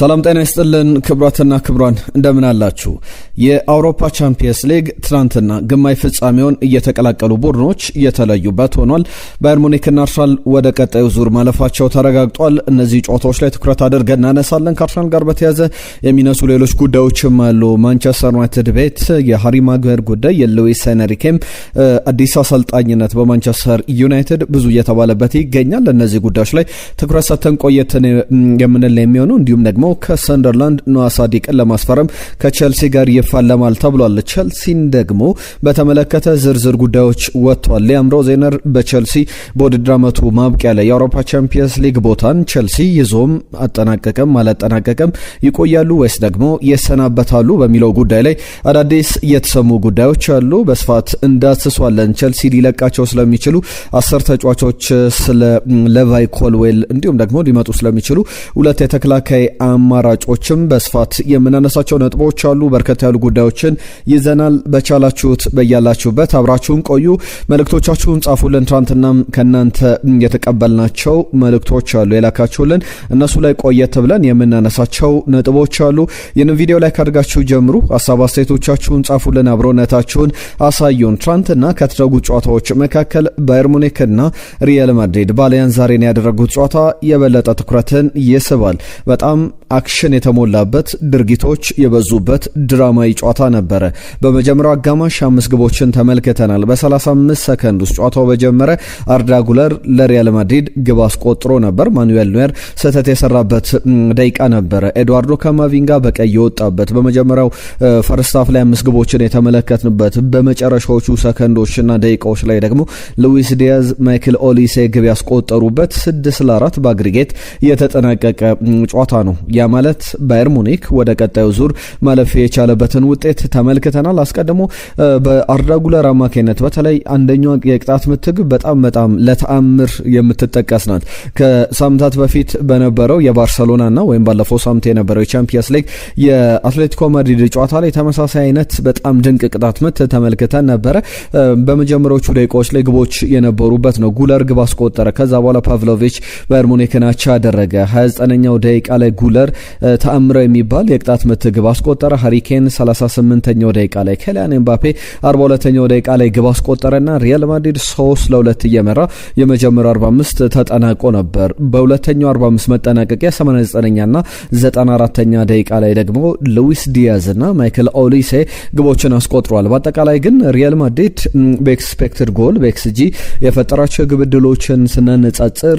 ሰላም ጤና ይስጥልን ክብራትና ክብራን እንደምን አላችሁ። የአውሮፓ ቻምፒየንስ ሊግ ትናንትና ግማሽ ፍጻሜውን እየተቀላቀሉ ቡድኖች እየተለዩበት ሆኗል። ባየር ሙኒክና አርሰናል ወደ ቀጣዩ ዙር ማለፋቸው ተረጋግጧል። እነዚህ ጨዋታዎች ላይ ትኩረት አድርገን እናነሳለን። ከአርሰናል ጋር በተያያዘ የሚነሱ ሌሎች ጉዳዮችም አሉ። ማንቸስተር ዩናይትድ ቤት የሃሪ ማጓየር ጉዳይ፣ የሉዊስ ኤንሪኬም አዲስ አሰልጣኝነት በማንቸስተር ዩናይትድ ብዙ እየተባለበት ይገኛል። እነዚህ ጉዳዮች ላይ ትኩረት ሰጥተን ቆየትን የምንል የሚሆነው እንዲሁም ደግሞ ከሰንደርላንድ ኖዋ ሳዲቅን ለማስፈረም ከቼልሲ ጋር ይፋለማል ተብሏል። ቼልሲን ደግሞ በተመለከተ ዝርዝር ጉዳዮች ወጥቷል። ሊያም ሮዜነር በቼልሲ በውድድር ዓመቱ ማብቂያ ላይ የአውሮፓ ቻምፒየንስ ሊግ ቦታን ቼልሲ ይዞም አጠናቀቀም አላጠናቀቀም ይቆያሉ ወይስ ደግሞ ይሰናበታሉ በሚለው ጉዳይ ላይ አዳዲስ የተሰሙ ጉዳዮች አሉ። በስፋት እንዳስሷለን። ቼልሲ ሊለቃቸው ስለሚችሉ 10 ተጫዋቾች፣ ስለ ሌቫይ ኮልዌል እንዲሁም ደግሞ ሊመጡ ስለሚችሉ ሁለት የተከላካይ አማራጮችም በስፋት የምናነሳቸው ነጥቦች አሉ። በርከት ያሉ ጉዳዮችን ይዘናል። በቻላችሁት በያላችሁበት አብራችሁን ቆዩ። መልእክቶቻችሁን ጻፉልን። ትናንትናም ከናንተ የተቀበልናቸው መልእክቶች አሉ የላካችሁልን፣ እነሱ ላይ ቆየት ብለን የምናነሳቸው ነጥቦች አሉ። ይህንን ቪዲዮ ላይ ካድርጋችሁ ጀምሩ። ሀሳብ አስተያየቶቻችሁን ጻፉልን፣ አብሮነታችሁን አሳዩን። ትናንትና ከተደረጉ ጨዋታዎች መካከል ባየር ሙኒክና ሪያል ማድሪድ በአሊያንዝ አሬና ያደረጉት ጨዋታ የበለጠ ትኩረትን ይስባል። በጣም አክሽን የተሞላበት ድርጊቶች የበዙበት ድራማዊ ጨዋታ ነበረ። በመጀመሪያው አጋማሽ 5 ግቦችን ተመልክተናል። በ35 ሰከንድ ውስጥ ጨዋታው በጀመረ አርዳ ጉለር ለሪያል ማድሪድ ግብ አስቆጥሮ ነበር። ማኑኤል ኖየር ስህተት የሰራበት ደቂቃ ነበረ። ኤድዋርዶ ካማቪንጋ በቀይ የወጣበት በመጀመሪያው ፈርስት ሃፍ ላይ 5 ግቦችን የተመለከትንበት፣ በመጨረሻዎቹ ሰከንዶችና ደቂቃዎች ላይ ደግሞ ሉዊስ ዲያዝ፣ ማይክል ኦሊሴ ግብ ያስቆጠሩበት 6-4 በአግሪጌት የተጠናቀቀ ጨዋታ ነው። ያ ማለት ባየር ሙኒክ ወደ ቀጣዩ ዙር ማለፍ የቻለበትን ውጤት ተመልክተናል። አስቀድሞ በአርዳ ጉለር አማካኝነት በተለይ አንደኛው የቅጣት ምት በጣም ለተአምር የምትጠቀስ ናት። ከሳምንታት በፊት በነበረው የባርሰሎናና ወይም ባለፈው ሳምንት የነበረው የቻምፒየንስ ሊግ የአትሌቲኮ ማድሪድ ጨዋታ ላይ ተመሳሳይ አይነት በጣም ድንቅ ቅጣት ምት ተመልክተን ነበረ። በመጀመሪያዎቹ ደቂቃዎች ላይ ግቦች የነበሩበት ነው። ጉለር ግብ አስቆጠረ። ከዛ በኋላ ፓቭሎቪች ባየር ሙኒክን አቻ አደረገ። 29ኛው ደቂቃ ላይ ጉለር ተአምራዊ የሚባል የቅጣት ምት ግብ አስቆጠረ። ሃሪኬን 38ኛው ደቂቃ ላይ፣ ኬሊያን ኤምባፔ 42ኛው ደቂቃ ላይ ግብ አስቆጠረና ሪያል ማድሪድ 3-2 እየመራ የመጀመሪያው 45 ተጠናቆ ነበር። በሁለተኛው 45 መጠናቀቂያ 89ኛና 94ኛ ደቂቃ ላይ ደግሞ ሉዊስ ዲያዝ እና ማይክል ኦሊሴ ግቦችን አስቆጥሯል። በአጠቃላይ ግን ሪያል ማድሪድ በኤክስፔክትድ ጎል በኤክስጂ የፈጠራቸው ግብ ዕድሎችን ስናነጻጽር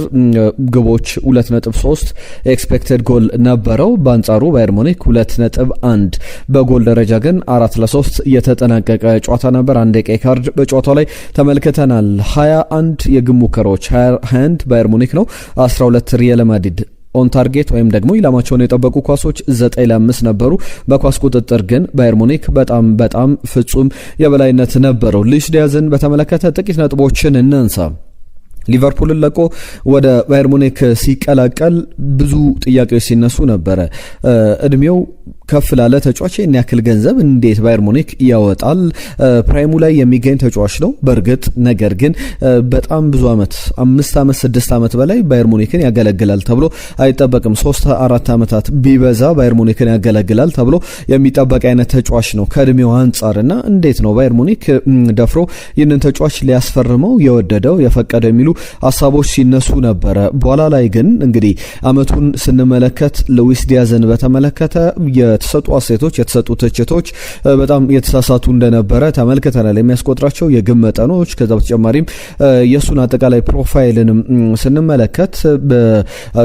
ግቦች 2.3 ኤክስፔክትድ ጎል ነበረው። በአንጻሩ ባየር ሙኒክ 2.1። በጎል ደረጃ ግን 4-3 የተጠናቀቀ ጨዋታ ነበር። አንድ የቀይ ካርድ በጨዋታው ላይ ተመልክተናል። 21 የግብ ሙከራዎች 21 ባየር ሙኒክ ነው፣ 12 ሪያል ማድሪድ። ኦን ታርጌት ወይም ደግሞ ኢላማቸውን የጠበቁ ኳሶች 9-5 ነበሩ። በኳስ ቁጥጥር ግን ባየር ሙኒክ በጣም ፍጹም የበላይነት ነበረው። ሉዊስ ዲያዝን በተመለከተ ጥቂት ነጥቦችን እናንሳ። ሊቨርፑልን ለቆ ወደ ባየር ሙኒክ ሲቀላቀል ብዙ ጥያቄዎች ሲነሱ ነበረ። እድሜው ከፍ ላለ ተጫዋች ያን ያክል ገንዘብ እንዴት ባየር ሙኒክ ያወጣል? ፕራይሙ ላይ የሚገኝ ተጫዋች ነው በእርግጥ፣ ነገር ግን በጣም ብዙ ዓመት 5 ዓመት 6 ዓመት በላይ ባየር ሙኒክን ያገለግላል ተብሎ አይጠበቅም። 3-4 ዓመታት ቢበዛ ባየር ሙኒክን ያገለግላል ተብሎ የሚጠበቅ አይነት ተጫዋች ነው ከእድሜው አንጻርና እንዴት ነው ባየር ሙኒክ ደፍሮ ይህንን ተጫዋች ሊያስፈርመው የወደደው የፈቀደ የሚሉ ሀሳቦች ሲነሱ ነበረ። በኋላ ላይ ግን እንግዲህ አመቱን ስንመለከት ሉዊስ ዲያዝን በተመለከተ የተሰጡ አስተያየቶች፣ የተሰጡ ትችቶች በጣም የተሳሳቱ እንደነበረ ተመልክተናል። የሚያስቆጥራቸው የግብ መጠኖች፣ ከዛ በተጨማሪም የሱን አጠቃላይ ፕሮፋይልንም ስንመለከት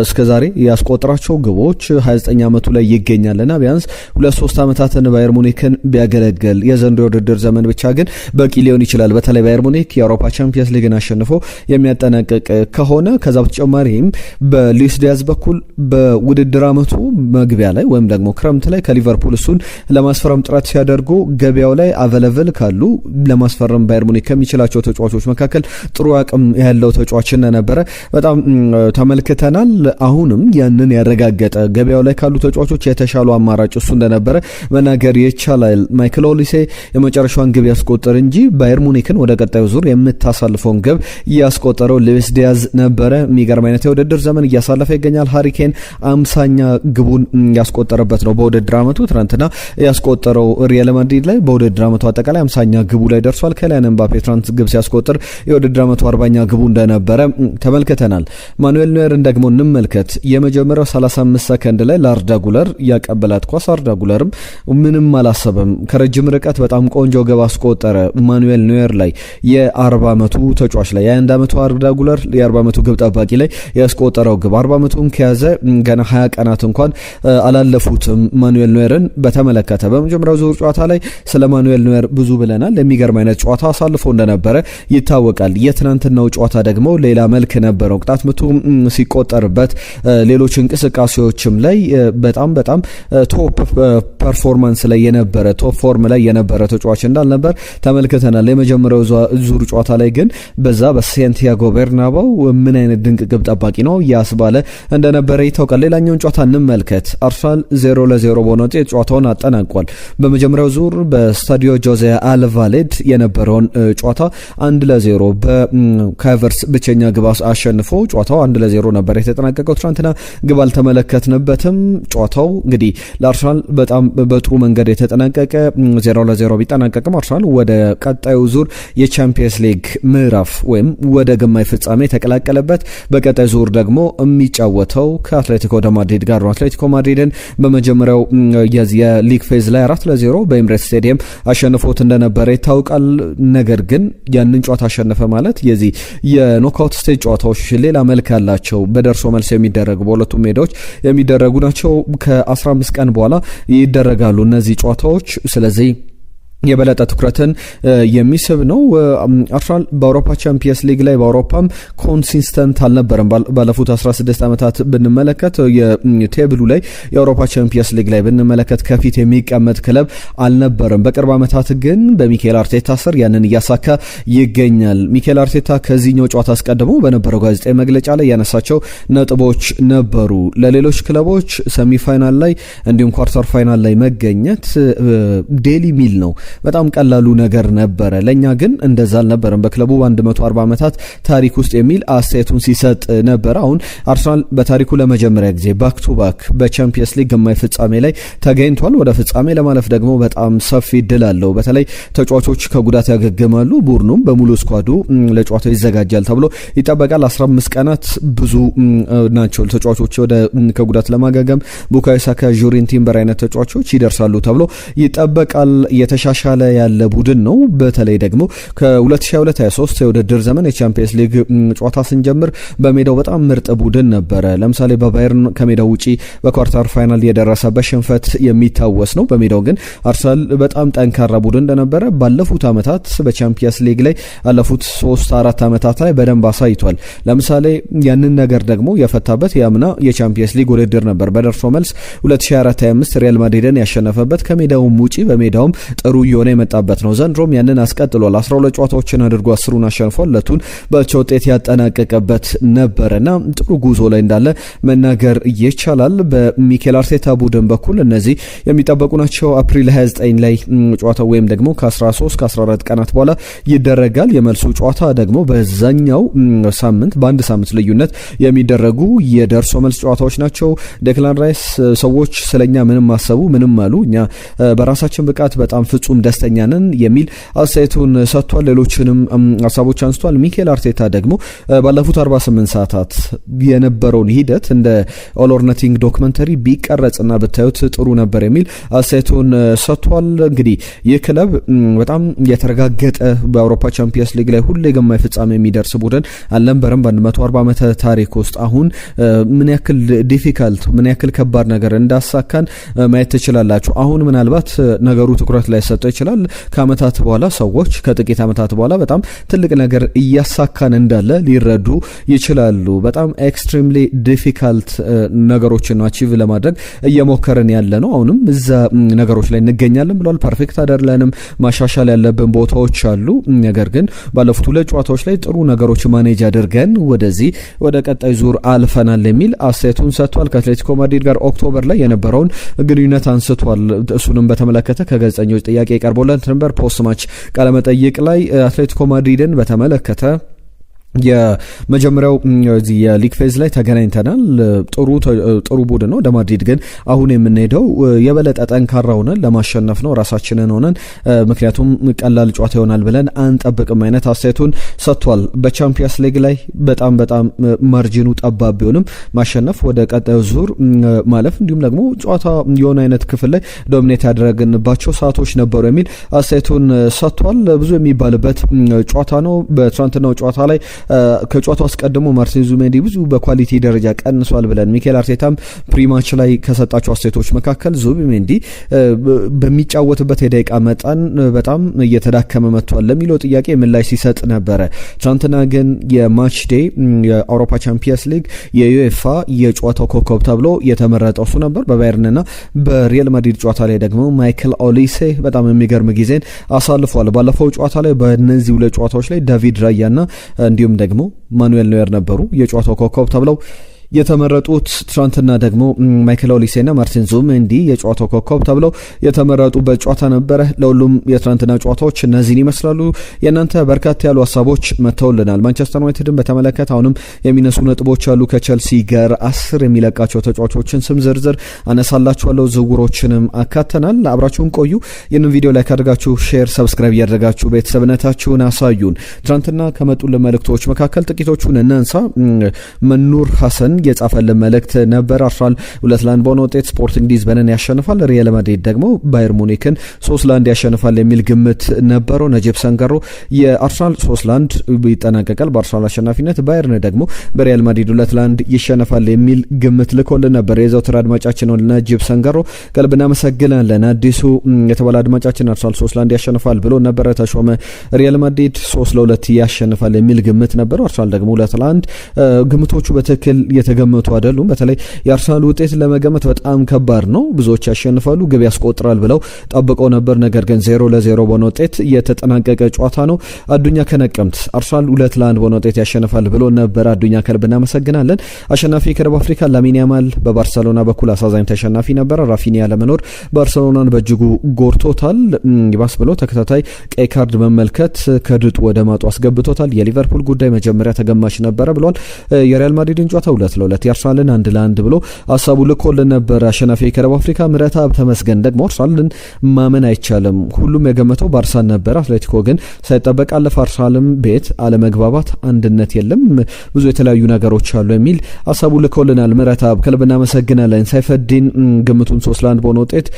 እስከዛሬ ያስቆጥራቸው ግቦች 29 ዓመቱ ላይ ይገኛልና ቢያንስ 2-3 ዓመታትን ባየር ሙኒክን ቢያገለግል የዘንድሮ የውድድር ዘመን ብቻ ግን በቂ ሊሆን ይችላል። በተለይ ባየር ሙኒክ የአውሮፓ ቻምፒየንስ ሊግን አሸንፎ የሚያጠናቅቅ ከሆነ ከዛ በተጨማሪም በሉዊስ ዲያዝ በኩል በውድድር ዓመቱ መግቢያ ላይ ወይም ደግሞ ክረምት ላይ ላይ ከሊቨርፑል እሱን ለማስፈረም ጥረት ሲያደርጉ ገበያው ላይ አቬለብል ካሉ ለማስፈረም ባየር ሙኒክ ከሚችላቸው ተጫዋቾች መካከል ጥሩ አቅም ያለው ተጫዋች ነበረ። በጣም ተመልክተናል። አሁንም ያንን ያረጋገጠ ገበያው ላይ ካሉ ተጫዋቾች የተሻሉ አማራጭ እሱ እንደነበረ መናገር ይቻላል። ማይክል ኦሊሴ የመጨረሻውን ግብ ያስቆጠር እንጂ ባየር ሙኒክን ወደ ቀጣዩ ዙር የምታሳልፈውን ግብ ያስቆጠረው ሉዊስ ዲያዝ ነበረ። የሚገርም አይነት የውድድር ዘመን እያሳለፈ ይገኛል። ሃሪኬን 50ኛ ግቡን ያስቆጠረበት ነው በውድድር ዓመቱ። ትናንትና ያስቆጠረው ሪያል ማድሪድ ላይ በውድድር ዓመቱ አጠቃላይ 50ኛ ግቡ ላይ ደርሷል። ከሊያን ኤምባፔ ትናንት ግብ ሲያስቆጥር የውድድር ዓመቱ 40ኛ ግቡ እንደነበረ ተመልክተናል። ማኑኤል ኖየርን ደግሞ እንመልከት። የመጀመሪያው 35 ሰከንድ ላይ ለአርዳ ጉለር ያቀበላት ኳስ አርዳ ጉለርም ምንም አላሰበም። ከረጅም ርቀት በጣም ቆንጆ ግብ አስቆጠረ ማኑኤል ኖየር ላይ የ40 ዓመቱ ተጫዋች ላይ የ21 ዓመቱ አርዳ ጉለር የ40 ዓመቱ ግብ ጠባቂ ላይ ያስቆጠረው ግብ 40 ዓመቱን ከያዘ ገና 20 ቀናት እንኳን አላለፉትም። ማኑኤል ኖየርን በተመለከተ በመጀመሪያው ዙር ጨዋታ ላይ ስለ ማኑኤል ኖየር ብዙ ብለናል። የሚገርም አይነት ጨዋታ አሳልፎ እንደነበረ ይታወቃል። የትናንትናው ጨዋታ ደግሞ ሌላ መልክ ነበረው። ቅጣት ምቱ ሲቆጠርበት ሌሎች እንቅስቃሴዎችም ላይ በጣም ቶፕ ፐርፎርማንስ ላይ የነበረ ቶፕ ፎርም ላይ የነበረ ተጫዋች እንዳልነበር ተመልክተናል። የመጀመሪያው ዙር ጨዋታ ላይ ግን በዛ በሳንቲያጎ ቤርናባው ምን አይነት ድንቅ ግብ ጠባቂ ነው ያስባለ እንደነበረ ይታወቃል። ሌላኛውን ጨዋታ እንመልከት። አርሰናል 0-0 በሆነ ውጤት ጨዋታውን አጠናቋል። በመጀመሪያው ዙር በስታዲዮ ጆዜ አልቫሌድ የነበረውን ጨዋታ 1-0 በካቨርስ ብቸኛ ግብ አሸንፎ ጨዋታው 1-0 ነበር የተጠናቀቀው። ትናንትና ግብ አልተመለከትንበትም። ጨዋታው እንግዲህ ለአርሰናል በጣም በጥሩ መንገድ የተጠናቀቀ 0-0 ቢጠናቀቅም አርሰናል ወደ ቀጣዩ ዙር የቻምፒየንስ ሊግ ምዕራፍ ወይም ወደ ግማሽ ፍጻሜ የተቀላቀለበት በቀጣይ ዙር ደግሞ የሚጫወተው ከአትሌቲኮ ደ ማድሪድ ጋር ነው። አትሌቲኮ ማድሪድን በመጀመሪያው የሊግ ፌዝ ላይ 4-0 በኤምሬትስ ስቴዲየም አሸንፎት እንደነበረ ይታወቃል። ነገር ግን ያንን ጨዋታ አሸነፈ ማለት የዚህ የኖክአውት ስቴጅ ጨዋታዎች ሌላ መልክ ያላቸው በደርሶ መልስ የሚደረጉ በሁለቱም ሜዳዎች የሚደረጉ ናቸው። ከ15 ቀን በኋላ ይደረጋሉ እነዚህ ጨዋታዎች። ስለዚህ የበለጠ ትኩረትን የሚስብ ነው። አርሰናል በአውሮፓ ቻምፒየንስ ሊግ ላይ በአውሮፓም ኮንሲስተንት አልነበረም። ባለፉት 16 ዓመታት ብንመለከት የቴብሉ ላይ የአውሮፓ ቻምፒየንስ ሊግ ላይ ብንመለከት ከፊት የሚቀመጥ ክለብ አልነበረም። በቅርብ ዓመታት ግን በሚኬል አርቴታ ስር ያንን እያሳካ ይገኛል። ሚኬል አርቴታ ከዚህኛው ጨዋታ አስቀድሞ በነበረው ጋዜጣዊ መግለጫ ላይ ያነሳቸው ነጥቦች ነበሩ። ለሌሎች ክለቦች ሰሚፋይናል ላይ እንዲሁም ኳርተር ፋይናል ላይ መገኘት ዴሊ ሚል ነው፣ በጣም ቀላሉ ነገር ነበረ። ለኛ ግን እንደዛ አልነበረም። በክለቡ 140 ዓመታት ታሪክ ውስጥ የሚል አስተያየቱን ሲሰጥ ነበር። አሁን አርሰናል በታሪኩ ለመጀመሪያ ጊዜ ባክ ቱ ባክ በቻምፒየንስ ሊግ ግማሽ ፍጻሜ ላይ ተገኝቷል። ወደ ፍጻሜ ለማለፍ ደግሞ በጣም ሰፊ እድል አለው። በተለይ ተጫዋቾች ከጉዳት ያገግማሉ፣ ቡድኑም በሙሉ ስኳዱ ለጨዋታው ይዘጋጃል ተብሎ ይጠበቃል። 15 ቀናት ብዙ ናቸው ተጫዋቾች ወደ ከጉዳት ለማገገም። ቡካዮ ሳካ፣ ጁሪን ቲምበር አይነት ተጫዋቾች ይደርሳሉ ተብሎ ይጠበቃል። የተሻሻለ ያለ ቡድን ነው። በተለይ ደግሞ ከ2022-23 የውድድር ዘመን የቻምፒየንስ ሊግ ጨዋታ ስንጀምር በሜዳው በጣም ምርጥ ቡድን ነበረ። ለምሳሌ በባየርን ከሜዳው ውጪ በኳርተር ፋይናል የደረሰበት ሽንፈት የሚታወስ ነው። በሜዳው ግን አርሰናል በጣም ጠንካራ ቡድን እንደነበረ ባለፉት ዓመታት በቻምፒየንስ ሊግ ላይ ያለፉት 3-4 ዓመታት ላይ በደንብ አሳይቷል። ለምሳሌ ያንን ነገር ደግሞ የፈታበት ያምና የቻምፒየንስ ሊግ ውድድር ነበር። በደርሶ መልስ 2024-25 ሪያል ማድሪድን ያሸነፈበት ከሜዳውም ውጪ በሜዳውም ጥሩ እየሆነ የመጣበት ነው። ዘንድሮም ያንን አስቀጥሏል። 12 ጨዋታዎችን አድርጎ 10ሩን አሸንፏል። ለቱን በአቻ ውጤት ያጠናቀቀበት ነበረና ጥሩ ጉዞ ላይ እንዳለ መናገር ይቻላል። በሚኬል አርቴታ ቡድን በኩል እነዚህ የሚጠበቁ ናቸው። አፕሪል 29 ላይ ጨዋታው ወይም ደግሞ ከ13-14 ቀናት በኋላ ይደረጋል። የመልሱ ጨዋታ ደግሞ በዛኛው ሳምንት በአንድ ሳምንት ልዩነት የሚደረጉ የደርሶ መልስ ጨዋታዎች ናቸው። ዴክላን ራይስ ሰዎች ስለኛ ምንም አሰቡ ምንም አሉ፣ እኛ በራሳችን ብቃት በጣም ፍጹም ደስተኛ ነን የሚል አስተያየቱን ሰጥቷል። ሌሎችንም ሀሳቦች አንስቷል። ሚኬል አርቴታ ደግሞ ባለፉት 48 ሰዓታት የነበረውን ሂደት እንደ ኦል ኦር ነቲንግ ዶክመንተሪ ቢቀረጽና ብታዩት ጥሩ ነበር የሚል አስተያየቱን ሰጥቷል። እንግዲህ ይህ ክለብ በጣም የተረጋገጠ በአውሮፓ ቻምፒየንስ ሊግ ላይ ሁሌ ግማሽ ፍጻሜ የሚደርስ ቡድን አልነበረም በ140 ዓመት ታሪክ ውስጥ። አሁን ምን ያክል ዲፊካልት ምን ያክል ከባድ ነገር እንዳሳካን ማየት ትችላላችሁ። አሁን ምናልባት ነገሩ ትኩረት ላይ ሰጠው ይችላል። ከአመታት በኋላ ሰዎች ከጥቂት አመታት በኋላ በጣም ትልቅ ነገር እያሳካን እንዳለ ሊረዱ ይችላሉ። በጣም ኤክስትሪምሊ ዲፊካልት ነገሮችን አቺቭ ለማድረግ እየሞከረን ያለ ነው። አሁንም እዛ ነገሮች ላይ እንገኛለን ብሏል። ፐርፌክት አይደለንም፣ ማሻሻል ያለብን ቦታዎች አሉ። ነገር ግን ባለፉት 2 ጨዋታዎች ላይ ጥሩ ነገሮች ማኔጅ አድርገን ወደ ቀጣይ ዙር አልፈናል የሚል አስተያየቱን ሰጥቷል። ከአትሌቲኮ ማድሪድ ጋር ኦክቶበር ላይ የነበረውን ግንኙነት አንስቷል። እሱንም በተመለከተ ከጋዜጠኞች ጥያቄ ቀርቦለት ነበር። ፖስት ማች ቃለመጠይቅ ላይ አትሌቲኮ ማድሪድን በተመለከተ የመጀመሪያው የሊግ ፌዝ ላይ ተገናኝተናል። ጥሩ ቡድን ነው። ወደ ማድሪድ ግን አሁን የምንሄደው የበለጠ ጠንካራ ሆነን ለማሸነፍ ነው፣ ራሳችንን ሆነን፣ ምክንያቱም ቀላል ጨዋታ ይሆናል ብለን አንጠብቅም አይነት አስተያየቱን ሰጥቷል። በቻምፒየንስ ሊግ ላይ በጣም ማርጂኑ ጠባብ ቢሆንም ማሸነፍ፣ ወደ ቀጣዩ ዙር ማለፍ፣ እንዲሁም ደግሞ ጨዋታ የሆነ አይነት ክፍል ላይ ዶሚኔት ያደረግንባቸው ሰዓቶች ነበሩ የሚል አስተያየቱን ሰጥቷል። ብዙ የሚባልበት ጨዋታ ነው። በትናንትናው ጨዋታ ላይ ከጨዋታው አስቀድሞ ማርቲን ዙቢሜንዲ ብዙ በኳሊቲ ደረጃ ቀንሷል ብለን ሚኬል አርቴታም ፕሪማች ላይ ከሰጣቸው አስተያየቶች መካከል ዙቢሜንዲ በሚጫወትበት የደቂቃ መጠን በጣም እየተዳከመ መጥቷል ለሚለው ጥያቄ ምላሽ ሲሰጥ ነበረ። ትናንትና ግን የማች ዴይ የአውሮፓ ቻምፒየንስ ሊግ የዩኤፋ የጨዋታው ኮከብ ተብሎ የተመረጠው እሱ ነበር። በባየርንና በሪያል ማድሪድ ጨዋታ ላይ ደግሞ ማይክል ኦሊሴ በጣም የሚገርም ጊዜን አሳልፏል። ባለፈው ጨዋታ ላይ በእነዚህ 2 ጨዋታዎች ላይ ዳቪድ ራያና እንዲሁም ደግሞ ማኑኤል ኖየር ነበሩ የጨዋታው ኮከብ ተብለው የተመረጡት። ትናንትና ደግሞ ማይክል ኦሊሴና ማርቲን ዙቢሜንዲ የጨዋታው ኮከብ ተብለው የተመረጡበት ጨዋታ ነበረ። ለሁሉም የትናንትና ጨዋታዎች እነዚህን ይመስላሉ። የእናንተ በርካታ ያሉ ሀሳቦች መጥተውልናል። ማንቸስተር ዩናይትድን በተመለከተ አሁንም የሚነሱ ነጥቦች አሉ። ከቸልሲ ጋር 10 የሚለቃቸው ተጫዋቾችን ስም ዝርዝር አነሳላችኋለሁ። ዝውውሮችንም አካተናል። አብራችሁን ቆዩ። ይህንን ቪዲዮ ላይ ካደርጋችሁ ሼር፣ ሰብስክራይብ እያደረጋችሁ ቤተሰብነታችሁን አሳዩን። ትናንትና ከመጡልን መልእክቶች መካከል ጥቂቶቹን እናንሳ። መኑር ሐሰን የጻፈልን መልእክት ነበር። አርሰናል 2-1 በሆነ ውጤት ስፖርቲንግ ሊዝበንን ያሸንፋል፣ ሪያል ማድሪድ ደግሞ ባየር ሙኒክን 3-1 ያሸንፋል የሚል ግምት ነበረው። ነጂብ ሰንገሮ የአርሰናል 3-1 ይጠናቀቃል በአርሰናል አሸናፊነት፣ ባየርን ደግሞ በሪያል ማድሪድ 2-1 ይሸነፋል የሚል ግምት ልኮልን ነበር። የዘውትር አድማጫችን ነው ነጂብ ሰንገሮ፣ ከልብ እናመሰግናለን። አዲሱ የተባለ አድማጫችን አርሰናል 3-1 ያሸንፋል ብሎ ነበረ። ተሾመ ሪያል ማድሪድ 3-2 ያሸንፋል የሚል ግምት ነበረው። አርሰናል ደግሞ 2-1። ግምቶቹ በትክክል የተገመቱ አይደሉም። በተለይ የአርሰናል ውጤት ለመገመት በጣም ከባድ ነው። ብዙዎች ያሸንፋሉ፣ ግብ ያስቆጥራል ብለው ጠብቀው ነበር። ነገር ግን 0-0 በሆነ ውጤት የተጠናቀቀ ጨዋታ ነው። አዱኛ ከነቀምት አርሰናል 2-1 በሆነ ውጤት ያሸንፋል ብሎ ነበር። አዱኛ ከልብ እናመሰግናለን። አሸናፊ ከደቡብ አፍሪካ ላሚን ያማል በባርሰሎና በኩል አሳዛኝ ተሸናፊ ነበር። ራፊኒያ ለመኖር ባርሰሎናን በእጅጉ ጎርቶታል። ይባስ ብሎ ተከታታይ ቀይ ካርድ መመልከት ከድጡ ወደ ማጡ አስገብቶታል። የሊቨርፑል ጉዳይ መጀመሪያ ተገማች ነበረ ብሏል። የሪያል ማድሪድን ጨዋታ 2-2 የአርሰናልን 1-1 ብሎ ሀሳቡ ልኮልን ነበር። አሸናፊ ከደቡብ አፍሪካ ምረታብ ተመስገን ደግሞ አርሰናልን ማመን አይቻልም፣ ሁሉም የገመተው ባርሳን ነበር፣ አትሌቲኮ ግን ሳይጠበቅ አለፈ፣ አርሰናልም ቤት አለመግባባት፣ አንድነት የለም፣ ብዙ የተለያዩ ነገሮች አሉ የሚል ሀሳቡ ልኮልናል። ምረታብ ከልብ እናመሰግናለን። ሳይፈዲን ግምቱን 3-1 በሆነ ውጤት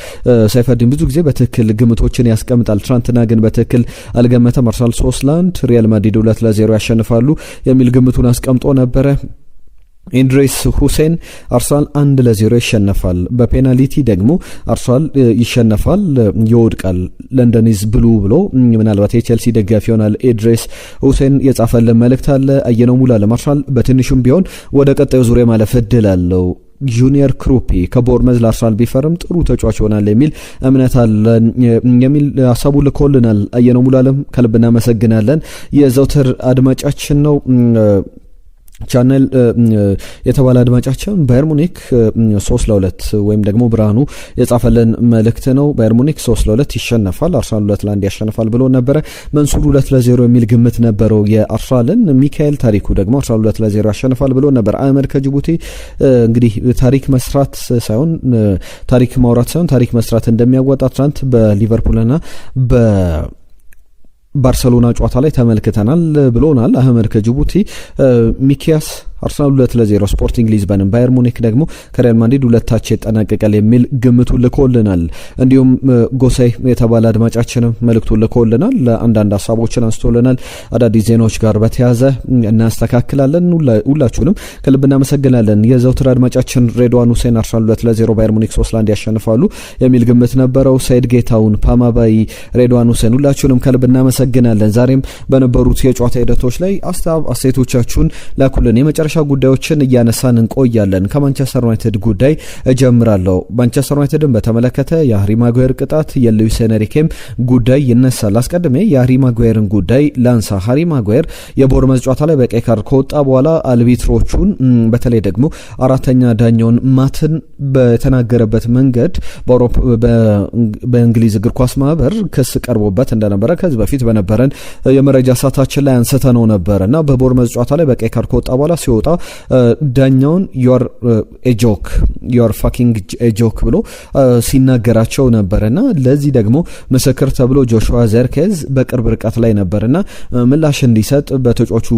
ሳይፈዲን ብዙ ጊዜ በትክክል ግምቶችን ያስቀምጣል። ትናንትና ግን በትክክል አልገመተም። አርሰናል 3-1 ሪያል ማድሪድ 2-0 ያሸንፋሉ የሚል ግምቱን አስቀምጦ ነበረ። ኢድሪስ ሁሴን አርሰናል 1-0 ይሸነፋል፣ በፔናልቲ ደግሞ አርሰናል ይሸነፋል፣ ይወድቃል፣ ለንደን ኢዝ ብሉ ብሎ ምናልባት የቼልሲ ደጋፊ ይሆናል። ኢድሪስ ሁሴን የጻፈልን መልእክት አለ። አየነው ሙሉዓለም አርሰናል በትንሹም ቢሆን ወደ ቀጣዩ ዙሪያ ማለፍ እድል አለው። ጁኒየር ክሩፒ ከቦርመዝ ለአርሰናል ቢፈርም ጥሩ ተጫዋች ይሆናል የሚል እምነት አለን የሚል ሀሳቡ ልኮልናል። አየነው ሙሉዓለም ከልብ እናመሰግናለን። የዘውትር አድማጫችን ነው። ቻናል የተባለ አድማጫችን ባየር ሙኒክ 3-2 ወይም ደግሞ ብርሃኑ የጻፈልን መልእክት ነው። ባየር ሙኒክ 3-2 ይሸነፋል፣ አርሰናል 2-1 ያሸንፋል ብሎ ነበረ። መንሱር 2-0 የሚል ግምት ነበረው የአርሰናልን። ሚካኤል ታሪኩ ደግሞ አርሰናል 2-0 ያሸንፋል ብሎ ነበር። አህመድ ከጅቡቲ እንግዲህ ታሪክ መስራት ሳይሆን ታሪክ ማውራት ሳይሆን ታሪክ መስራት እንደሚያዋጣ ትናንት በሊቨርፑልና ባርሰሎና ጨዋታ ላይ ተመልክተናል ብሎናል። አህመድ ከጅቡቲ ሚኪያስ አርሰናል 2-0 ስፖርቲንግ ሊዝበንን፣ ባየር ሙኒክ ደግሞ ከሪያል ማድሪድ 2-0 ይጠናቀቃል የሚል ግምቱን ልኮልናል። እንዲሁም ጎሳይ የተባለ አድማጫችንም መልእክቱን ልኮልናል። ለአንዳንድ ሀሳቦችን አንስቶልናል። አዳዲስ ዜናዎች ጋር በተያያዘ እናስተካክላለን። ሁላችሁንም ከልብ እናመሰግናለን። የዘውትር አድማጫችን ሬድዋን ሁሴን አርሰናል 2-0 ባየር ሙኒክ 3-1 ያሸንፋሉ የሚል ግምት ነበረው። ሰይድ ጌታውን፣ ፓማባይ፣ ሬድዋን ሁሴን ሁላችሁንም ከልብ እናመሰግናለን። ዛሬም በነበሩት የጨዋታ ሂደቶች ላይ አስተያየቶቻችሁን ላኩልን። የመጨረሻ ጉዳዮችን እያነሳን እንቆያለን። ከማንቸስተር ዩናይትድ ጉዳይ እጀምራለሁ። ማንቸስተር ዩናይትድን በተመለከተ የሃሪ ማጓየር ቅጣት፣ የሉዊስ ኤንሪኬም ጉዳይ ይነሳል። አስቀድሜ የሃሪ ማጓየርን ጉዳይ ላንሳ። ሃሪ ማጓየር የቦርመዝ ጨዋታ ላይ በቀይ ካርድ ከወጣ በኋላ አልቢትሮቹን በተለይ ደግሞ አራተኛ ዳኛውን ማትን በተናገረበት መንገድ በእንግሊዝ እግር ኳስ ማህበር ክስ ቀርቦበት እንደነበረ ከዚህ በፊት በነበረን የመረጃ ሰዓታችን ላይ አንስተነው ነበር እና በቦርመዝ ጨዋታ ላይ በቀይ ካርድ ከወጣ በኋላ ሲወጣ ዳኛውን ዮር ፋኪንግ ጆክ ብሎ ሲናገራቸው ነበርና ለዚህ ደግሞ ምስክር ተብሎ ጆሹዋ ዘርኬዝ በቅርብ ርቀት ላይ ነበርና ምላሽ እንዲሰጥ በተጫዋቹ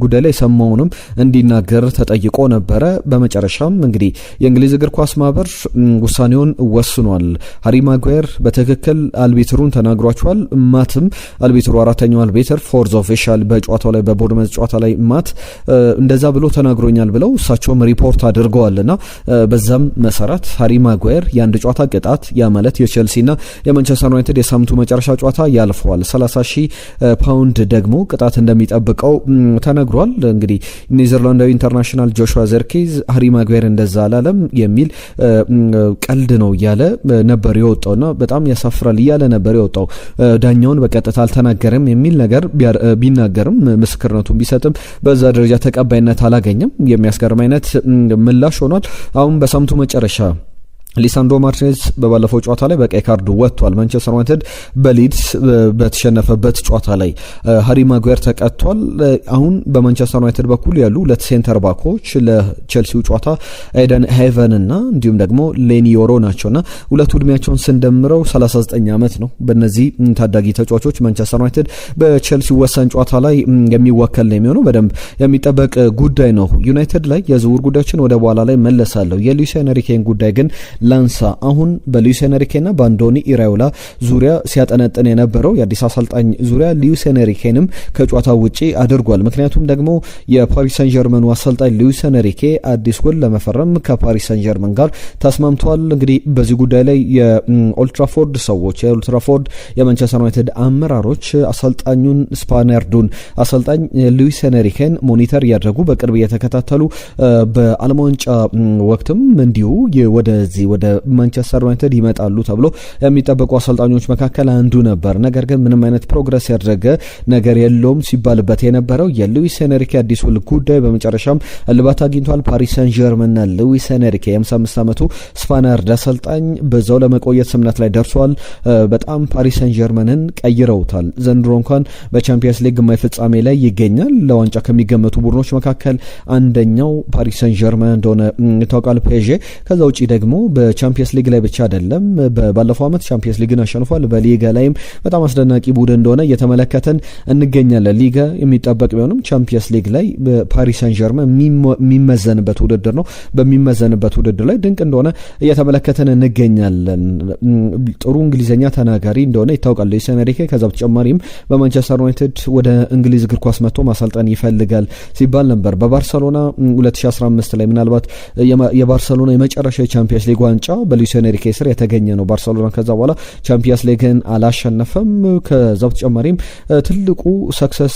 ጉዳይ ላይ ሰማውንም እንዲናገር ተጠይቆ ነበረ። በመጨረሻም እንግዲህ የእንግሊዝ እግር ኳስ ማህበር ውሳኔውን ወስኗል። ሃሪ ማጓየር በትክክል አልቢትሩን ተናግሯቸዋል። ማትም አልቢትሩ አራተኛው አልቢትር ፎርዝ ኦፊሻል በጨዋታው ላይ በቦርመዝ ጨዋታ ላይ ማት እንደዛ ብሎ ተናግሮኛል ብለው እሳቸውም ሪፖርት አድርገዋልና በዛም መሰረት ሃሪ ማጓየር የአንድ ጨዋታ ቅጣት ያ ማለት የቼልሲና የማንቸስተር ዩናይትድ የሳምንቱ መጨረሻ ጨዋታ ያልፈዋል። 30,000 ፓውንድ ደግሞ ቅጣት እንደሚጠብቀው ተነግሯል። እንግዲህ ኔዘርላንዳዊ ኢንተርናሽናል ጆሹዋ ዘርኪዝ ሃሪ ማጓየር እንደዛ አላለም የሚል ቀልድ ነው እያለ ነበር የወጣውና በጣም ያሳፍራል እያለ ነበር የወጣው። ዳኛውን በቀጥታ አልተናገረም የሚል ነገር ቢናገርም ምስክርነቱን ቢሰጥም በዛ ደረጃ ተቀባይነት አላገኘም። የሚያስገርም አይነት ምላሽ ሆኗል። አሁን በሳምንቱ መጨረሻ ሊሳንድሮ ማርቲኔዝ በባለፈው ጨዋታ ላይ በቀይ ካርድ ወጥቷል። ማንቸስተር ዩናይትድ በሊድስ በተሸነፈበት ጨዋታ ላይ ሃሪ ማጓየር ተቀጥቷል። አሁን በማንቸስተር ዩናይትድ በኩል ያሉ ሁለት ሴንተር ባኮች ለቼልሲው ጨዋታ ኤደን ሄቨን እና እንዲሁም ደግሞ ሌኒ ዮሮ ናቸውና ሁለቱ እድሜያቸውን ስንደምረው 39 ዓመት ነው። በእነዚህ ታዳጊ ተጫዋቾች ማንቸስተር ዩናይትድ በቼልሲ ወሳኝ ጨዋታ ላይ የሚወከል ነው የሚሆነው። በደንብ የሚጠበቅ ጉዳይ ነው። ዩናይትድ ላይ የዝውውር ጉዳዮችን ወደ በኋላ ላይ መለሳለሁ። የሉዊስ ኤንሪኬን ጉዳይ ግን ላንሳ። አሁን በሉዊስ ኤንሪኬና በአንዶኒ ኢራዮላ ዙሪያ ሲያጠነጥን የነበረው የአዲስ አሰልጣኝ ዙሪያ ሉዊስ ኤንሪኬንም ከጨዋታው ውጪ አድርጓል። ምክንያቱም ደግሞ የፓሪስ ሰን ጀርመኑ አሰልጣኝ ሉዊስ ኤንሪኬ አዲስ ውል ለመፈረም ከፓሪስ ሰን ጀርመን ጋር ተስማምቷል። እንግዲህ በዚህ ጉዳይ ላይ የኦልትራፎርድ ሰዎች የኦልትራፎርድ የማንቸስተር ዩናይትድ አመራሮች አሰልጣኙን ስፓኒያርዱን አሰልጣኝ ሉዊስ ኤንሪኬን ሞኒተር እያደረጉ በቅርብ እየተከታተሉ በዓለም ዋንጫ ወቅትም እንዲሁ ወደ ማንቸስተር ዩናይትድ ይመጣሉ ተብሎ የሚጠበቁ አሰልጣኞች መካከል አንዱ ነበር። ነገር ግን ምንም አይነት ፕሮግረስ ያደረገ ነገር የለውም ሲባልበት የነበረው የሉዊስ ኤንሪኬ አዲስ ውል ጉዳይ በመጨረሻም እልባት አግኝቷል። ፓሪስ ሰን ጀርመንና ሉዊስ ኤንሪኬ የ55 ዓመቱ ስፓናርድ አሰልጣኝ በዛው ለመቆየት ስምምነት ላይ ደርሷል። በጣም ፓሪስ ሰን ጀርመንን ቀይረውታል። ዘንድሮ እንኳን በቻምፒየንስ ሊግ ግማሽ ፍጻሜ ላይ ይገኛል። ለዋንጫ ከሚገመቱ ቡድኖች መካከል አንደኛው ፓሪስ ሰን ጀርመን እንደሆነ ታውቃል። ፔዤ ከዛ ውጪ ደግሞ በቻምፒየንስ ሊግ ላይ ብቻ አይደለም፣ ባለፈው ዓመት ቻምፒየንስ ሊግን አሸንፏል። በሊጋ ላይም በጣም አስደናቂ ቡድን እንደሆነ እየተመለከተን እንገኛለን። ሊጋ የሚጠበቅ ቢሆንም ቻምፒየንስ ሊግ ላይ በፓሪስ ሰን ጀርመን የሚመዘንበት ውድድር ነው። በሚመዘንበት ውድድር ላይ ድንቅ እንደሆነ እየተመለከተን እንገኛለን። ጥሩ እንግሊዝኛ ተናጋሪ እንደሆነ ይታወቃል ሉዊስ ኤንሪኬ። ከዛ በተጨማሪም በማንቸስተር ዩናይትድ ወደ እንግሊዝ እግር ኳስ መጥቶ ማሰልጠን ይፈልጋል ሲባል ነበር። በባርሰሎና 2015 ላይ ምናልባት የባርሰሎና የመጨረሻ የቻምፒየንስ ሊግ ዋንጫ በሉዊስ ኤንሪኬ ስር የተገኘ ነው። ባርሰሎና ከዛ በኋላ ቻምፒየንስ ሊግን አላሸነፈም። ከዛ በተጨማሪም ትልቁ ሰክሰስ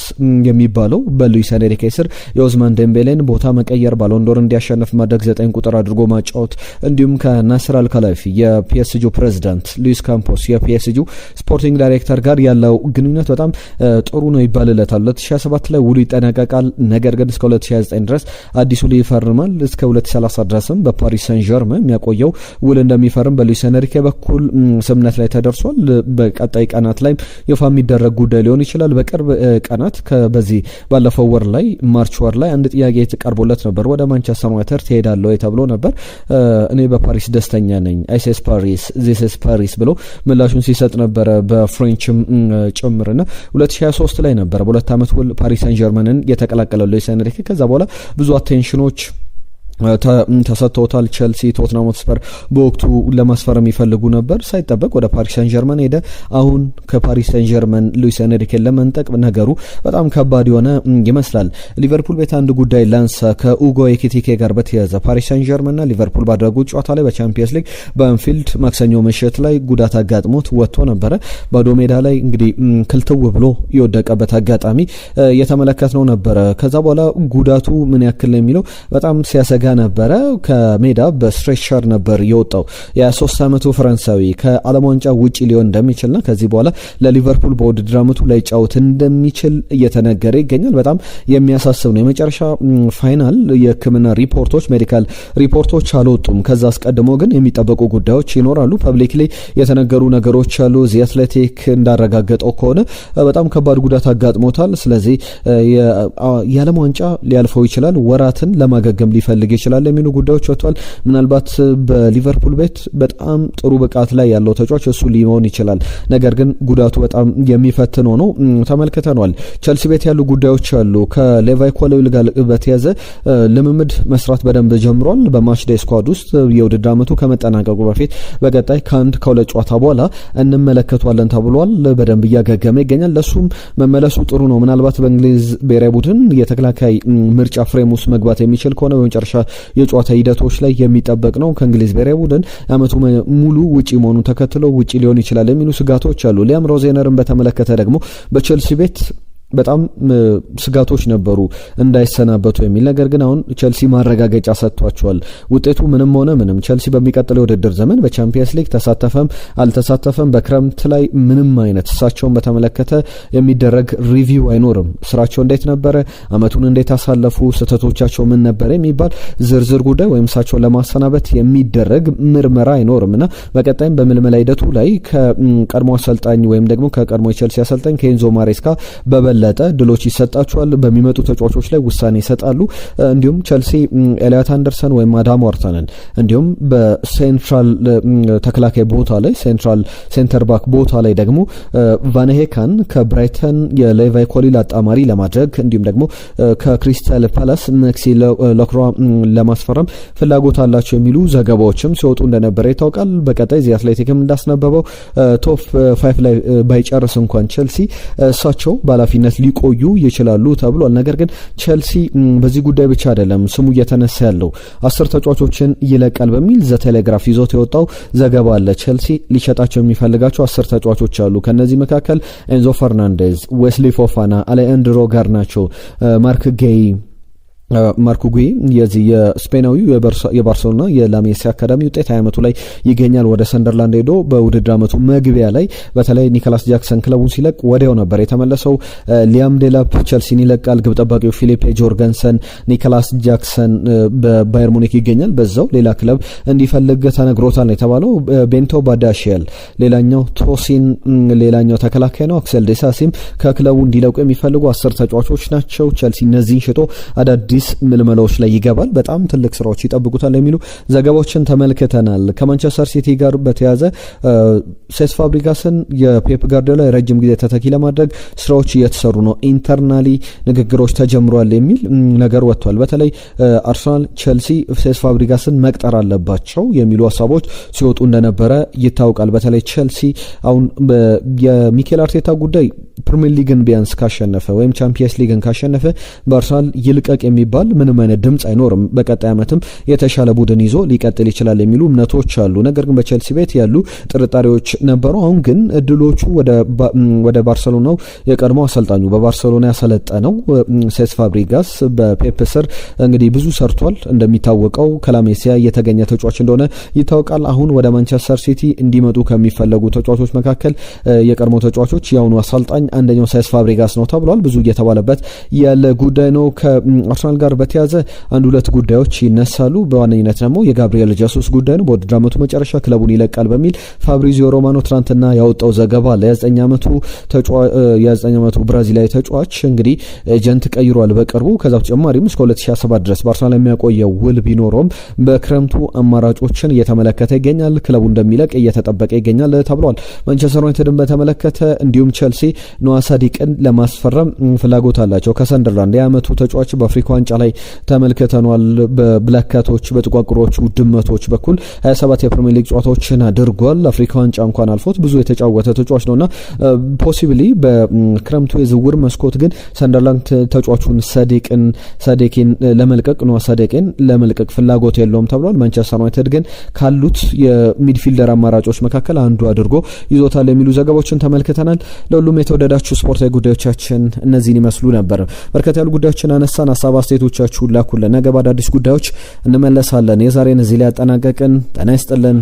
የሚባለው በሉዊስ ኤንሪኬ ስር የኦዝማን ዴምቤሌን ቦታ መቀየር፣ ባሎንዶር እንዲያሸንፍ ማድረግ፣ 9 ቁጥር አድርጎ ማጫወት፣ እንዲሁም ከናስር አልከላፊ የፒኤስጂ ፕሬዚዳንት ሉዊስ ካምፖስ የፒኤስጂ ስፖርቲንግ ዳይሬክተር ጋር ያለው ግንኙነት በጣም ጥሩ ነው ይባልለታል። 2027 ላይ ውሉ ይጠናቀቃል። ነገር ግን እስከ 2029 ድረስ አዲሱ ውል ይፈርማል። እስከ 2030 ድረስም በፓሪስ ሰን ጀርመን የሚያቆየው ውል እንደሚፈርም በሉዊስ ኤንሪኬ በኩል ስምምነት ላይ ተደርሷል። በቀጣይ ቀናት ላይ ይፋ የሚደረግ ጉዳይ ሊሆን ይችላል። በቅርብ ቀናት በዚህ ባለፈው ወር ላይ ማርች ወር ላይ አንድ ጥያቄ ተቀርቦለት ነበር። ወደ ማንቸስተር ዩናይትድ ትሄዳለህ ወይ ተብሎ ነበር። እኔ በፓሪስ ደስተኛ ነኝ አይሴስ ፓሪስ ዚስ ፓሪስ ብሎ ምላሹን ሲሰጥ ነበረ በፍሬንችም ጭምርና 2023 ላይ ነበር በሁለት ዓመት ውል ፓሪስ ሳን ጀርመንን የተቀላቀለው ሉዊስ ኤንሪኬ። ከዛ በኋላ ብዙ አቴንሽኖች ተሰጥቶታል። ቸልሲ፣ ቶትናም ሆትስፐር በወቅቱ ለማስፈረም ይፈልጉ ነበር። ሳይጠበቅ ወደ ፓሪስ ሳን ጀርመን ሄደ። አሁን ከፓሪስ ሳን ጀርመን ሉዊስ ኤንሪኬን ለመንጠቅ ነገሩ በጣም ከባድ የሆነ ይመስላል። ሊቨርፑል ቤት አንድ ጉዳይ ላንሳ። ከኡጎ ኤኪቲኬ ጋር በተያያዘ ፓሪስ ሳን ጀርመንና ሊቨርፑል ባደረጉት ጨዋታ ላይ በቻምፒየንስ ሊግ በአንፊልድ ማክሰኞ ምሽት ላይ ጉዳት አጋጥሞት ወጥቶ ነበረ። ባዶ ሜዳ ላይ እንግዲህ ክልትው ብሎ የወደቀበት አጋጣሚ የተመለከትነው ነበረ። ከዛ በኋላ ጉዳቱ ምን ያክል ነው የሚለው በጣም ሲያሰጋ ነበረ። ከሜዳ በስትሬቸር ነበር የወጣው። የ23 ዓመቱ ፈረንሳዊ ከዓለም ዋንጫ ውጪ ሊሆን እንደሚችልና ከዚህ በኋላ ለሊቨርፑል በውድድር ዓመቱ ላይ ጫወት እንደሚችል እየተነገረ ይገኛል። በጣም የሚያሳስብ ነው። የመጨረሻ ፋይናል የሕክምና ሪፖርቶች ሜዲካል ሪፖርቶች አልወጡም። ከዛ አስቀድሞ ግን የሚጠበቁ ጉዳዮች ይኖራሉ። ፐብሊክ ላይ የተነገሩ ነገሮች አሉ። ዚ አትሌቲክ እንዳረጋገጠው ከሆነ በጣም ከባድ ጉዳት አጋጥሞታል። ስለዚህ የዓለም ዋንጫ ሊያልፈው ይችላል። ወራትን ለማገገም ሊፈልግ ይችላል የሚሉ ጉዳዮች ወጥቷል። ምናልባት በሊቨርፑል ቤት በጣም ጥሩ ብቃት ላይ ያለው ተጫዋች እሱ ሊሆን ይችላል። ነገር ግን ጉዳቱ በጣም የሚፈትን ሆኖ ተመልክተናል። ቸልሲ ቤት ያሉ ጉዳዮች አሉ። ከሌቫይ ኮሎዊል ጋር በተያዘ ልምምድ መስራት በደንብ ጀምሯል። በማች ዴይ ስኳድ ውስጥ የውድድር ዓመቱ ከመጠናቀቁ በፊት በቀጣይ ከሁለት ጨዋታ በኋላ እንመለከቷለን ተብሏል። በደንብ እያገገመ ይገኛል። ለሱም መመለሱ ጥሩ ነው። ምናልባት በእንግሊዝ ብሔራዊ ቡድን የተከላካይ ምርጫ ፍሬም ውስጥ መግባት የሚችል ከሆነ በመጨረሻ የጨዋታ ሂደቶች ላይ የሚጠበቅ ነው። ከእንግሊዝ ብሔራዊ ቡድን ዓመቱ ሙሉ ውጪ መሆኑን ተከትሎ ውጪ ሊሆን ይችላል የሚሉ ስጋቶች አሉ። ሊያም ሮዜነርን በተመለከተ ደግሞ በቸልሲ ቤት በጣም ስጋቶች ነበሩ እንዳይሰናበቱ የሚል ነገር ግን አሁን ቸልሲ ማረጋገጫ ሰጥቷቸዋል። ውጤቱ ምንም ሆነ ምንም ቸልሲ በሚቀጥለው የውድድር ዘመን በቻምፒየንስ ሊግ ተሳተፈም አልተሳተፈም በክረምት ላይ ምንም አይነት እሳቸውን በተመለከተ የሚደረግ ሪቪው አይኖርም። ስራቸው እንዴት ነበረ፣ አመቱን እንዴት አሳለፉ፣ ስህተቶቻቸው ምን ነበረ የሚባል ዝርዝር ጉዳይ ወይም እሳቸውን ለማሰናበት የሚደረግ ምርመራ አይኖርም እና በቀጣይም በምልመላ ሂደቱ ላይ ከቀድሞ አሰልጣኝ ወይም ደግሞ ከቀድሞ የቸልሲ አሰልጣኝ ከኤንዞ ማሬስካ በበለጠ ድሎች ይሰጣቸዋል። በሚመጡ ተጫዋቾች ላይ ውሳኔ ይሰጣሉ። እንዲሁም ቸልሲ ኤሊዮት አንደርሰን ወይም አዳም ዋርተንን እንዲሁም በሴንትራል ተከላካይ ቦታ ላይ ሴንተር ባክ ቦታ ላይ ደግሞ ቫንሄካን ከብራይተን የሌቫይ ኮሎዊል አጣማሪ ለማድረግ እንዲሁም ደግሞ ከክሪስታል ፓላስ ማክሲ ሎክሮ ለማስፈረም ፍላጎት አላቸው የሚሉ ዘገባዎችም ሲወጡ እንደነበረ ይታወቃል። በቀጣይ ዚ አትሌቲክም እንዳስነበበው ቶፕ 5 ላይ ባይጨርስ እንኳን ቸልሲ እሳቸው በኃላፊነት ሊቆዩ ይችላሉ ተብሏል። ነገር ግን ቸልሲ በዚህ ጉዳይ ብቻ አይደለም ስሙ እየተነሳ ያለው 10 ተጫዋቾችን ይለቃል በሚል ዘ ቴሌግራፍ ይዞት የወጣው ዘገባ አለ። ቸልሲ ሊሸጣቸው የሚፈልጋቸው 10 ተጫዋቾች አሉ። ከነዚህ መካከል ኤንዞ ፈርናንዴዝ፣ ዌስሊ ፎፋና፣ አሌሃንድሮ ጋርናቾ፣ ማርኩ ጉይ የዚህ የስፔናዊው የባርሴሎና የላሜሲያ አካዳሚ ውጤት 20 ዓመቱ ላይ ይገኛል። ወደ ሰንደርላንድ ሄዶ በውድድር ዓመቱ መግቢያ ላይ በተለይ ኒኮላስ ጃክሰን ክለቡን ሲለቅ ወዲያው ነበር የተመለሰው። ሊያም ዴላፕ ቸልሲን ይለቃል። ግብ ጠባቂው ፊሊፔ ጆርገንሰን፣ ኒኮላስ ጃክሰን በባየር ሙኒክ ይገኛል። በዛው ሌላ ክለብ እንዲፈልግ ተነግሮታል ነው የተባለው። ቤንቶ ባዳሺያል ሌላኛው፣ ቶሲን ሌላኛው ተከላካይ ነው። አክሰል ዴሳሲም ከክለቡ እንዲለቁ የሚፈልጉ 10 ተጫዋቾች ናቸው። ቸልሲ እነዚህን ሽጦ አዳዲስ ምልመላዎች ላይ ይገባል። በጣም ትልቅ ስራዎች ይጠብቁታል የሚሉ ዘገባዎችን ተመልክተናል። ከማንቸስተር ሲቲ ጋር በተያያዘ ሴስ ፋብሪጋስን የፔፕ ጋርዲዮላ የረጅም ጊዜ ተተኪ ለማድረግ ስራዎች እየተሰሩ ነው፣ ኢንተርናሊ ንግግሮች ተጀምሯል የሚል ነገር ወጥቷል። በተለይ አርሰናል፣ ቸልሲ ሴስ ፋብሪጋስን መቅጠር አለባቸው የሚሉ ሀሳቦች ሲወጡ እንደነበረ ይታወቃል። በተለይ ቸልሲ አሁን የሚኬል አርቴታ ጉዳይ ፕሪሚየር ሊግን ቢያንስ ካሸነፈ ወይም ቻምፒየንስ ሊግን ካሸነፈ በአርሰናል ይልቀቅ የሚባል ምንም አይነት ድምጽ አይኖርም። በቀጣይ ዓመትም የተሻለ ቡድን ይዞ ሊቀጥል ይችላል የሚሉ እምነቶች አሉ። ነገር ግን በቸልሲ ቤት ያሉ ጥርጣሬዎች ነበሩ። አሁን ግን እድሎቹ ወደ ባርሰሎናው የቀድሞ አሰልጣኙ በባርሰሎና ያሰለጠነው ሴስ ፋብሪጋስ በፔፕ ስር እንግዲህ ብዙ ሰርቷል። እንደሚታወቀው ከላሜሲያ የተገኘ ተጫዋች እንደሆነ ይታወቃል። አሁን ወደ ማንቸስተር ሲቲ እንዲመጡ ከሚፈለጉ ተጫዋቾች መካከል የቀድሞ ተጫዋቾች የአሁኑ አሰልጣኝ አንደኛው ሴስ ፋብሪጋስ ነው ተብሏል። ብዙ እየተባለበት ያለ ጉዳይ ነው። ከአርሰናል አርሰናል ጋር በተያዘ አንድ ሁለት ጉዳዮች ይነሳሉ። በዋነኝነት ደግሞ የጋብሪኤል ጀሱስ ጉዳይ ነው። በውድድር ዓመቱ መጨረሻ ክለቡን ይለቃል በሚል ፋብሪዚዮ ሮማኖ ትናንትና ያወጣው ዘገባ ለ9 ዓመቱ ብራዚላዊ ተጫዋች እንግዲህ ኤጀንት ቀይሯል በቅርቡ። ከዛ በተጨማሪም እስከ 2027 ድረስ በአርሰናል የሚያቆየው ውል ቢኖረውም በክረምቱ አማራጮችን እየተመለከተ ይገኛል። ክለቡ እንደሚለቅ እየተጠበቀ ይገኛል ተብሏል። ማንቸስተር ዩናይትድን በተመለከተ እንዲሁም ቸልሲ ኖዋ ሳዲቅን ለማስፈረም ፍላጎት አላቸው ከሰንደርላንድ። የዓመቱ ተጫዋች በአፍሪካ ዋንጫ ላይ ተመልክተናል። በብላካቶች በጥቋቁሮቹ ድመቶች በኩል 27 የፕሪሚየር ሊግ ጨዋታዎችን አድርጓል። አፍሪካ ዋንጫ እንኳን አልፎት ብዙ የተጫወተ ተጫዋች ነውና ፖሲብሊ በክረምቱ የዝውውር መስኮት ግን ሰንደርላንድ ተጫዋቹን ሳዲቅን ለመልቀቅ ኖዋ ሳዲቅን ለመልቀቅ ፍላጎት የለውም ተብሏል። ማንቸስተር ዩናይትድ ግን ካሉት የሚድፊልደር አማራጮች መካከል አንዱ አድርጎ ይዞታል የሚሉ ዘገባዎችን ተመልክተናል። ለሁሉም የተወደዳችሁ ስፖርታዊ ጉዳዮቻችን እነዚህን ይመስሉ ነበር። በርከት ያሉ ጉዳዮችን አነሳን። ሀሳብ አስተያየቶቻችሁን ላኩልን። ነገ በአዳዲስ ጉዳዮች እንመለሳለን። የዛሬን እዚህ ላይ ያጠናቀቅን። ጤና ይስጥልን።